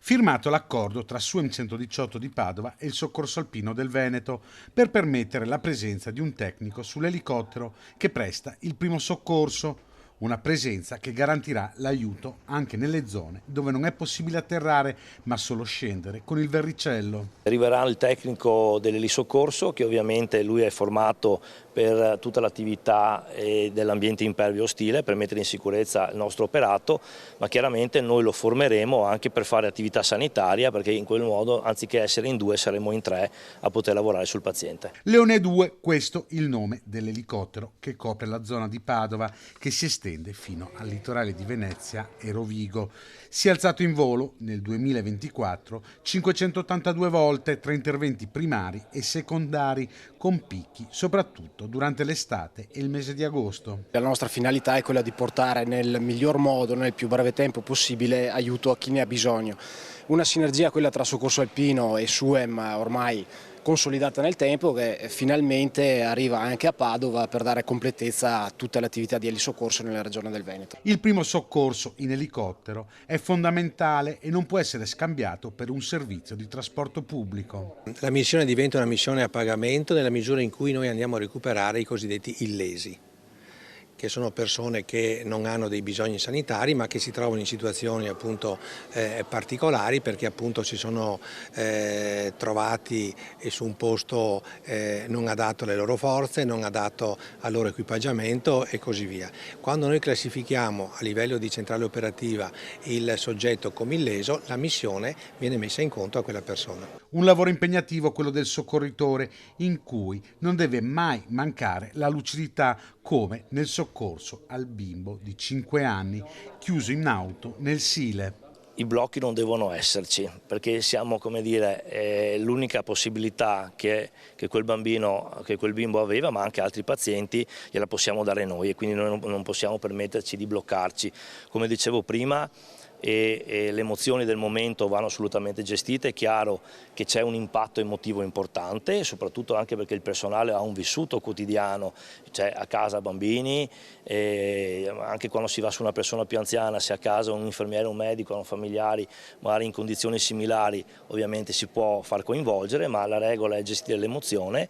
firmato l'accordo tra SUEM 118 di Padova e il Soccorso Alpino del Veneto per permettere la presenza di un tecnico sull'elicottero che presta il primo soccorso. Una presenza che garantirà l'aiuto anche nelle zone dove non è possibile atterrare, ma solo scendere con il verricello. Arriverà il tecnico dell'elisoccorso, che ovviamente lui è formato per tutta l'attività dell'ambiente impervio ostile, per mettere in sicurezza il nostro operato, ma chiaramente noi lo formeremo anche per fare attività sanitaria, perché in quel modo, anziché essere in due, saremo in tre a poter lavorare sul paziente. Leone 2, questo il nome dell'elicottero che copre la zona di Padova, che si estende fino al litorale di Venezia e Rovigo. Si è alzato in volo nel 2024 582 volte tra interventi primari e secondari, con picchi soprattutto durante l'estate e il mese di agosto. La nostra finalità è quella di portare nel miglior modo, nel più breve tempo possibile, aiuto a chi ne ha bisogno. Una sinergia, quella tra Soccorso Alpino e SUEM, ormai consolidata nel tempo, che finalmente arriva anche a Padova per dare completezza a tutte le attività di elisoccorso nella regione del Veneto. Il primo soccorso in elicottero è fondamentale e non può essere scambiato per un servizio di trasporto pubblico. La missione diventa una missione a pagamento nella misura in cui noi andiamo a recuperare i cosiddetti illesi, che sono persone che non hanno dei bisogni sanitari ma che si trovano in situazioni appunto particolari, perché appunto si sono trovati su un posto non adatto alle loro forze, non adatto al loro equipaggiamento e così via. Quando noi classifichiamo a livello di centrale operativa il soggetto come illeso, la missione viene messa in conto a quella persona. Un lavoro impegnativo quello del soccorritore, in cui non deve mai mancare la lucidità, come nel soccorso al bimbo di 5 anni chiuso in auto nel Sile. I blocchi non devono esserci, perché siamo, come dire, l'unica possibilità che quel bimbo aveva, ma anche altri pazienti, gliela possiamo dare noi, e quindi noi non possiamo permetterci di bloccarci. Come dicevo prima, e le emozioni del momento vanno assolutamente gestite. È chiaro che c'è un impatto emotivo importante, soprattutto anche perché il personale ha un vissuto quotidiano, c'è a casa bambini, e anche quando si va su una persona più anziana, se a casa un infermiere, un medico, hanno familiari magari in condizioni similari, ovviamente si può far coinvolgere, ma la regola è gestire l'emozione.